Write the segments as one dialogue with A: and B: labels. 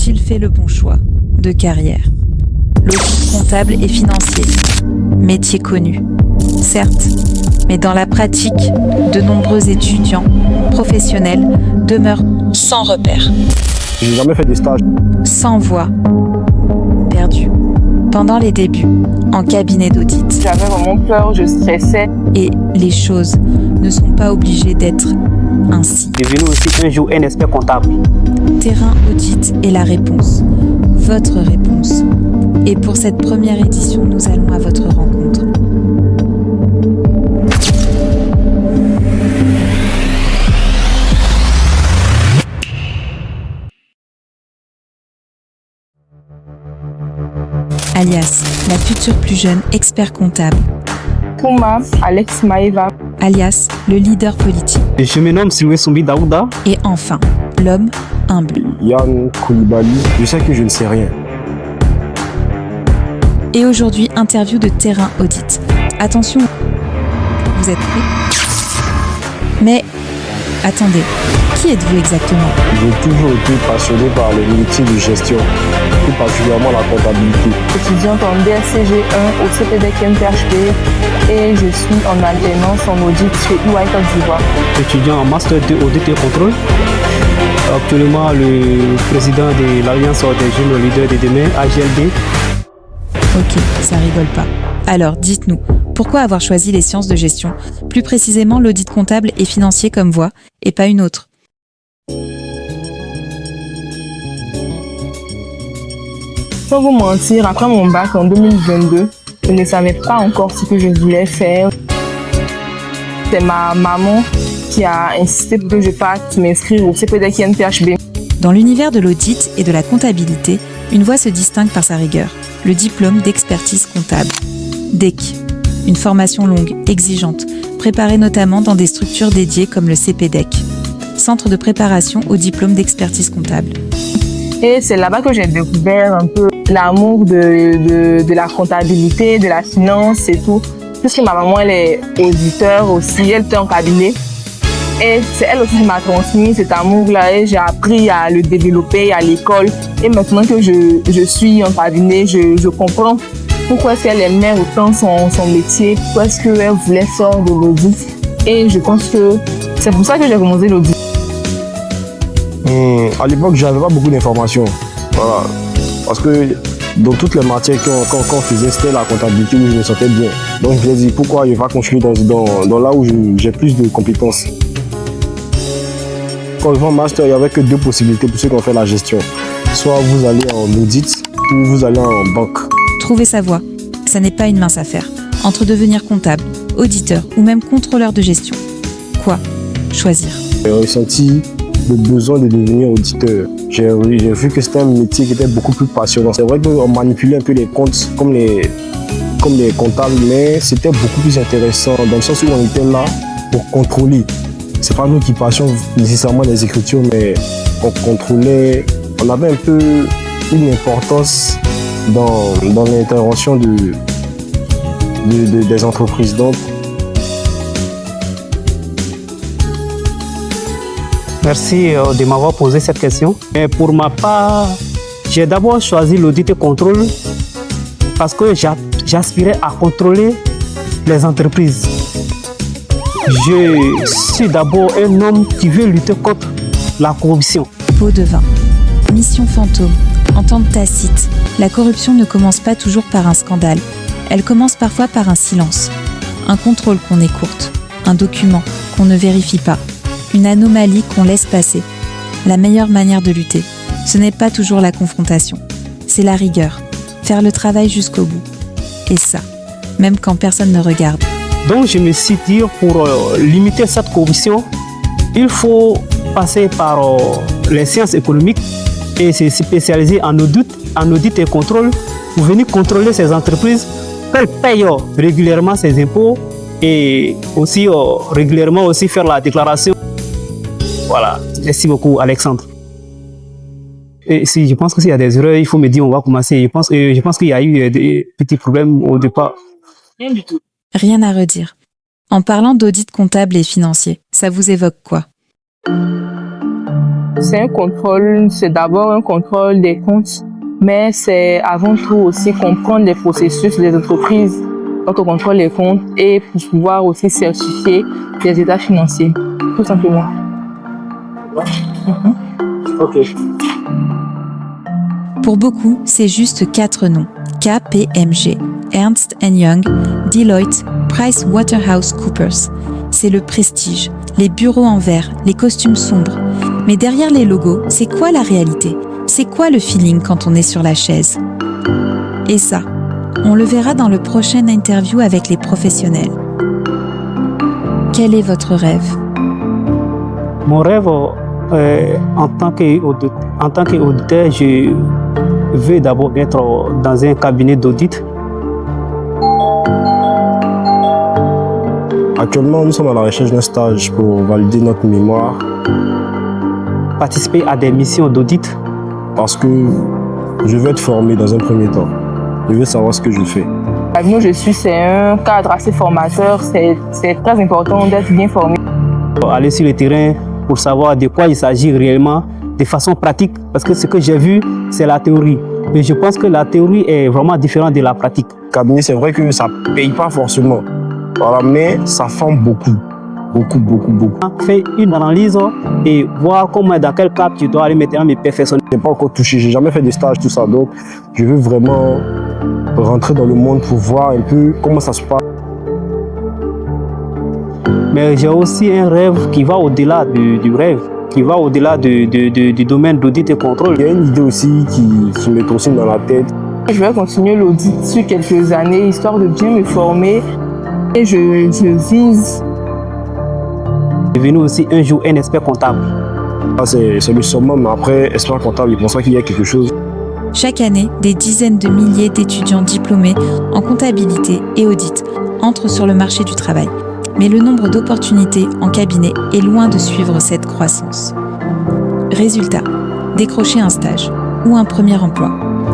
A: ont-ils fait le bon choix de carrière? L'audit comptable et financier, métier connu, certes, mais dans la pratique, de nombreux étudiants, professionnels, demeurent sans repère,
B: J'ai jamais fait de stage.
A: sans voie, perdus. Pendant les débuts, en cabinet d'audit,
C: J'avais vraiment peur, je stressais.
A: et les choses ne sont pas obligées d'être ainsi.
D: Devenu aussi un jour un expert comptable.
A: Terrain Audit est la réponse, votre réponse. Et pour cette première édition, nous allons à votre rencontre. Alias, la future plus jeune expert comptable.
C: Kouma, Alex Maeva.
A: Alias, le leader politique.
D: Je me nomme Sylvain Sombi Daouda.
A: Et enfin, l'homme humble.
B: Yann Koulibaly, je sais que je ne sais rien.
A: Et aujourd'hui, interview de Terrain Audit. Attention, vous êtes prêts? Mais attendez, qui êtes-vous exactement?
B: J'ai toujours été passionné par le métier de gestion, plus particulièrement la comptabilité.
C: Étudiante en DSCG 1 au CPDEC MPHP et je suis en alternance en audit chez EY Côte d'Ivoire.
D: Étudiant en Master 2 Audit et Contrôle. Actuellement le président de l'Alliance des jeunes leaders de demain, AGLD.
A: Ok, ça rigole pas. Alors, dites-nous, pourquoi avoir choisi les sciences de gestion, plus précisément l'audit comptable et financier comme voie, et pas une autre?
C: Sans vous mentir, après mon bac en 2022, je ne savais pas encore ce que je voulais faire. C'est ma maman qui a insisté pour que je parte m'inscrire au CPDEC MPHB.
A: Dans l'univers de l'audit et de la comptabilité, une voie se distingue par sa rigueur, le diplôme d'expertise comptable. DEC, une formation longue, exigeante, préparée notamment dans des structures dédiées comme le CPDEC, Centre de préparation au diplôme d'expertise comptable.
C: Et c'est là-bas que j'ai découvert un peu l'amour de la comptabilité, de la finance et tout. Puisque ma maman, elle est auditeur aussi, elle était en cabinet. Et c'est elle aussi qui m'a transmis cet amour-là et j'ai appris à le développer à l'école. Et maintenant que je suis en cabinet, je comprends pourquoi est-ce qu'elle aimait autant son métier, pourquoi est-ce qu'elle voulait faire de l'audit. Et je pense que c'est pour ça que j'ai commencé l'audit.
B: À l'époque, j'avais pas beaucoup d'informations. Voilà. Parce que dans toutes les matières qu'on faisait, c'était la comptabilité où je me sentais bien. Donc je me suis dit, pourquoi je ne vais pas continuer dans là où j'ai plus de compétences. Quand je vais en master, il n'y avait que deux possibilités pour ceux qui ont fait la gestion. Soit vous allez en audit ou vous allez en banque.
A: Trouver sa voie, ça n'est pas une mince affaire. Entre devenir comptable, auditeur ou même contrôleur de gestion, quoi choisir?
B: J'ai ressenti le besoin de devenir auditeur. J'ai vu que c'était un métier qui était beaucoup plus passionnant. C'est vrai qu'on manipulait un peu les comptes comme les comptables, mais c'était beaucoup plus intéressant dans le sens où on était là pour contrôler. C'est pas nous qui passions nécessairement les écritures, mais on contrôlait. On avait un peu une importance dans l'intervention des entreprises. Donc,
D: Merci de m'avoir posé cette question. Mais pour ma part, j'ai d'abord choisi l'audit et contrôle parce que j'aspirais à contrôler les entreprises. Je suis d'abord un homme qui veut lutter contre la corruption.
A: Pot de vin. Mission fantôme. Entente tacite. La corruption ne commence pas toujours par un scandale. Elle commence parfois par un silence. Un contrôle qu'on écourte. Un document qu'on ne vérifie pas. Une anomalie qu'on laisse passer. La meilleure manière de lutter, ce n'est pas toujours la confrontation. C'est la rigueur. Faire le travail jusqu'au bout. Et ça, même quand personne ne regarde.
D: Donc je me suis dit, pour limiter cette corruption, il faut passer par les sciences économiques et se spécialiser en audit et contrôle pour venir contrôler ces entreprises, qu'elles payent régulièrement ses impôts et aussi régulièrement aussi faire la déclaration. Voilà, merci beaucoup Alexandre. Et si je pense que s'il y a des erreurs, il faut me dire on va commencer. Je pense qu'il y a eu des petits problèmes au départ.
C: Rien du tout.
A: Rien à redire. En parlant d'audit comptable et financier, ça vous évoque quoi?
C: C'est un contrôle, c'est d'abord un contrôle des comptes, mais c'est avant tout aussi comprendre les processus des entreprises quand on contrôle les comptes et pour pouvoir aussi certifier les états financiers, tout simplement.
D: Ok.
A: Pour beaucoup, c'est juste 4 noms. KPMG, Ernst Young, Deloitte, PricewaterhouseCoopers. C'est le prestige, les bureaux en verre, les costumes sombres. Mais derrière les logos, c'est quoi la réalité? C'est quoi le feeling quand on est sur la chaise? Et ça, on le verra dans le prochain interview avec les professionnels. Quel est votre rêve?
D: Mon rêve, en tant qu'auditeur, je veux d'abord être dans un cabinet d'audit.
B: Actuellement, nous sommes à la recherche d'un stage pour valider notre mémoire.
D: Participer à des missions d'audit.
B: Parce que je veux être formé dans un premier temps. Je veux savoir ce que je fais.
C: Nous, je suis, c'est un cadre assez formateur. C'est très important d'être bien formé.
D: Aller sur le terrain pour savoir de quoi il s'agit réellement, de façon pratique. Parce que ce que j'ai vu, c'est la théorie. Mais je pense que la théorie est vraiment différente de la pratique.
B: Cabinet, c'est vrai que ça ne paye pas forcément. Voilà, mais ça forme beaucoup. Beaucoup.
D: Faire une analyse et voir comment, dans quel cap tu dois aller maintenant me perfectionner.
B: Je n'ai pas encore touché, je n'ai jamais fait de stage, tout ça. Donc, je veux vraiment rentrer dans le monde pour voir un peu comment ça se passe.
D: Mais j'ai aussi un rêve qui va au-delà du rêve, qui va au-delà du domaine d'audit et contrôle.
B: Il y a une idée aussi qui me trottine dans la tête.
C: Je vais continuer l'audit sur quelques années, histoire de bien me former. Et je vise
D: devenu aussi un jour un expert comptable.
B: C'est le summum, mais après, expert comptable, il pense qu'il y a quelque chose.
A: Chaque année, des dizaines de milliers d'étudiants diplômés en comptabilité et audit entrent sur le marché du travail. Mais le nombre d'opportunités en cabinet est loin de suivre cette croissance. Résultat, décrocher un stage ou un premier emploi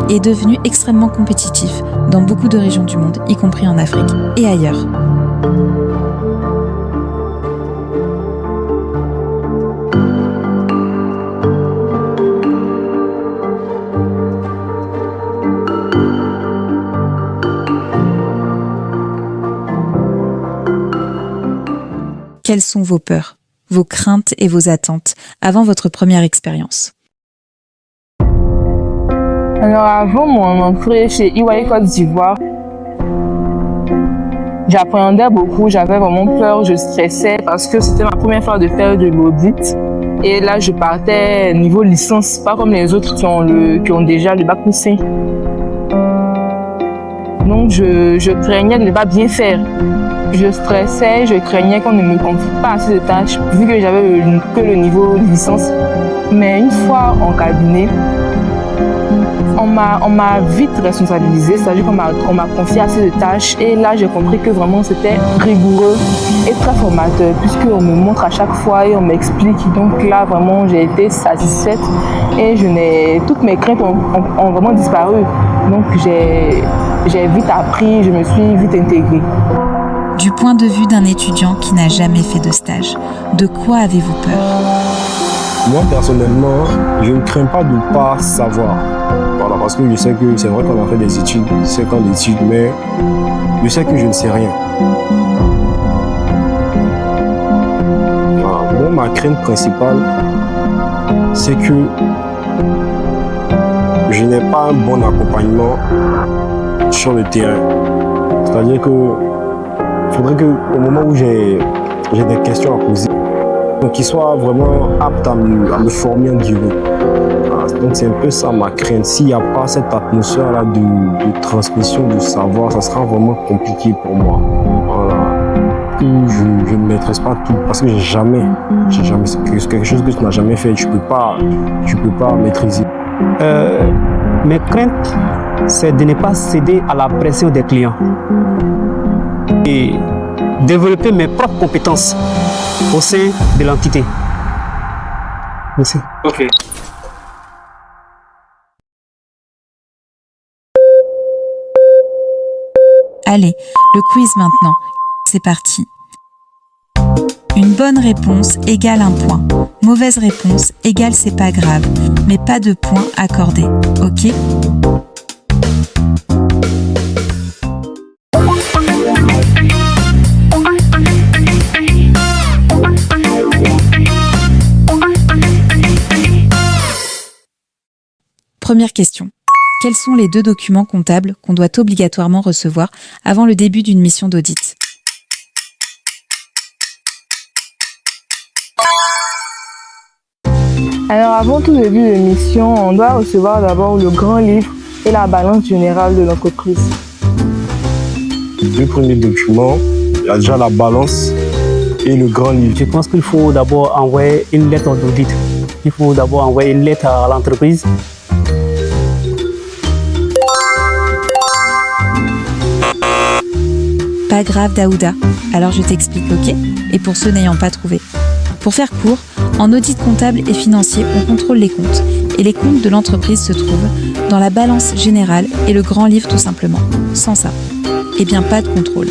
A: est devenu extrêmement compétitif dans beaucoup de régions du monde, y compris en Afrique et ailleurs. Quelles sont vos peurs, vos craintes et vos attentes avant votre première expérience?
C: Alors avant mon entrée chez EY Côte d'Ivoire, j'appréhendais beaucoup, j'avais vraiment peur, je stressais parce que c'était ma première fois de faire de l'audit. Et là, je partais niveau licence, pas comme les autres qui ont déjà le bac plus 5. Donc je craignais de ne pas bien faire. Je stressais, je craignais qu'on ne me confie pas assez de tâches, vu que j'avais que le niveau de licence. Mais une fois en cabinet, on m'a vite responsabilisé, c'est-à-dire qu'on m'a confié assez de tâches. Et là, j'ai compris que vraiment c'était rigoureux et très formateur, puisqu'on me montre à chaque fois et on m'explique. Donc là, vraiment, j'ai été satisfaite et toutes mes craintes ont vraiment disparu. Donc j'ai vite appris, je me suis vite intégrée.
A: Du point de vue d'un étudiant qui n'a jamais fait de stage, de quoi avez-vous peur?
B: Moi, personnellement, je ne crains pas de ne pas savoir. Voilà, parce que je sais que c'est vrai qu'on a fait des études, 5 ans d'études, mais je sais que je ne sais rien. Voilà. Moi, ma crainte principale, c'est que je n'ai pas un bon accompagnement sur le terrain. C'est-à-dire que il faudrait qu'au moment où j'ai des questions à poser, qu'il soit vraiment apte à me former en durée. Donc c'est un peu ça ma crainte. S'il n'y a pas cette atmosphère-là de transmission du savoir, ça sera vraiment compliqué pour moi. Voilà. Je ne maîtrise pas tout parce que c'est quelque chose que tu n'as jamais fait. Tu peux pas maîtriser.
D: Mes craintes, c'est de ne pas céder à la pression des clients et développer mes propres compétences au sein de l'entité. Merci.
E: Ok.
A: Allez, le quiz maintenant. C'est parti. Une bonne réponse égale un point. Mauvaise réponse égale c'est pas grave, mais pas de points accordés. Ok ? Première question. Quels sont les 2 documents comptables qu'on doit obligatoirement recevoir avant le début d'une mission d'audit ?
C: Alors, avant tout début de mission, on doit recevoir d'abord le grand livre et la balance générale de l'entreprise.
B: Les 2 premiers documents, il y a déjà la balance et le grand livre.
D: Je pense qu'il faut d'abord envoyer une lettre d'audit. Il faut d'abord envoyer une lettre à l'entreprise.
A: Pas grave Daouda, alors je t'explique, ok ? Et pour ceux n'ayant pas trouvé. Pour faire court, en audit comptable et financier, on contrôle les comptes. Et les comptes de l'entreprise se trouvent dans la balance générale et le grand livre tout simplement. Sans ça, eh bien pas de contrôle.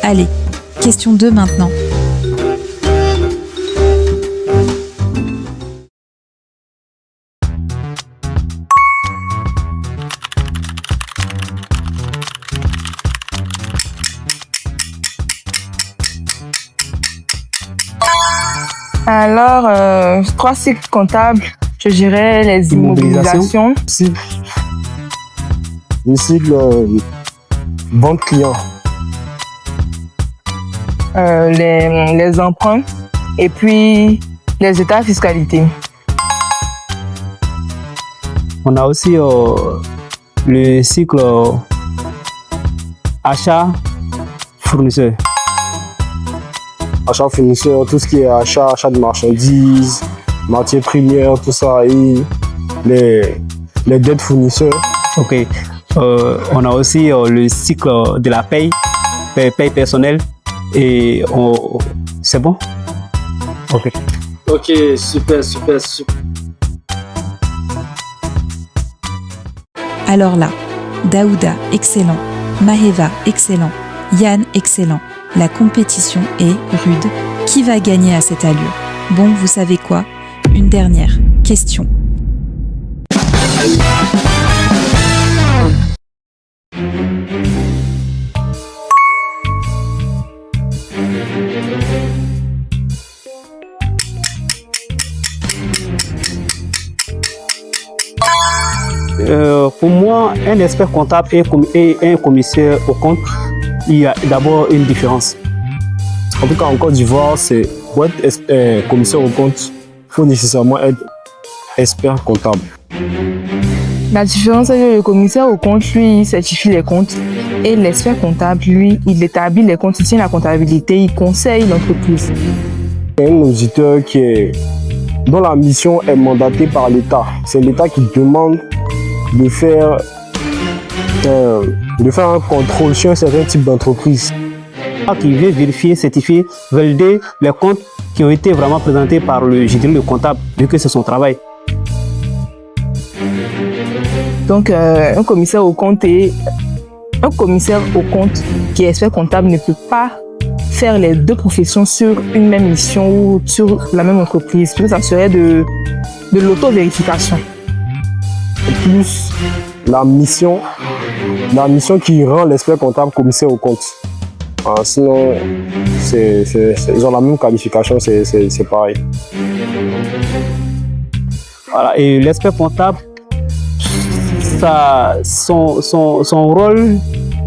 A: Allez, question 2 maintenant.
C: Alors, 3 cycles comptables, je dirais les immobilisations.
B: Le cycle vente client.
C: Les emprunts et puis les états de fiscalité.
D: On a aussi le cycle achat-fournisseur.
B: Achat fournisseur, tout ce qui est achat de marchandises, matières premières, tout ça, et les dettes fournisseurs.
D: Ok. On a aussi le cycle de la paye personnelle. Et c'est bon? Ok.
E: Ok, super.
A: Alors là, Daouda, excellent. Maheva, excellent. Yann, excellent. La compétition est rude. Qui va gagner à cette allure? Bon, vous savez quoi? Une dernière question.
D: Pour moi, un expert comptable et un commissaire au compte, il y a d'abord une différence.
B: En tout cas, en Côte d'Ivoire, pour être commissaire au compte, il faut nécessairement être expert comptable.
C: La différence est que le commissaire au compte, lui, il certifie les comptes et l'expert comptable, lui, il établit les comptes, il tient la comptabilité, il conseille l'entreprise.
B: Un auditeur dont la mission est mandatée par l'État. C'est l'État qui demande de faire un contrôle sur un certain type d'entreprise.
D: Qui veut vérifier, certifier, valider les comptes qui ont été vraiment présentés par le comptable, vu que c'est son travail.
C: Donc, un commissaire au compte qui est expert comptable ne peut pas faire les deux professions sur une même mission ou sur la même entreprise. Ça serait de l'auto-vérification.
B: Plus la mission qui rend l'expert comptable commissaire au compte. Sinon, ils ont la même qualification, c'est pareil.
D: Voilà, et l'expert comptable, son rôle,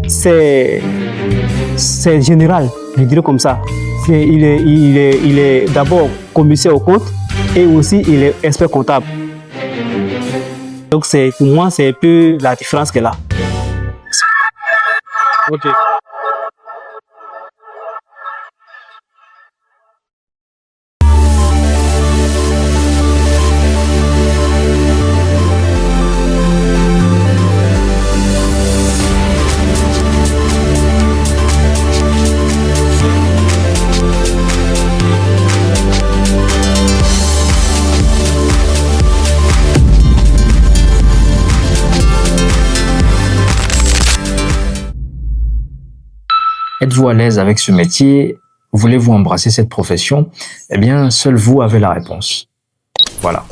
D: c'est général, je dirais comme ça. Il est d'abord commissaire au compte et aussi il est expert comptable. Donc pour moi, c'est un peu la différence qu'elle a.
E: Ok.
F: Êtes-vous à l'aise avec ce métier? Voulez-vous embrasser cette profession? Eh bien, seul vous avez la réponse. Voilà.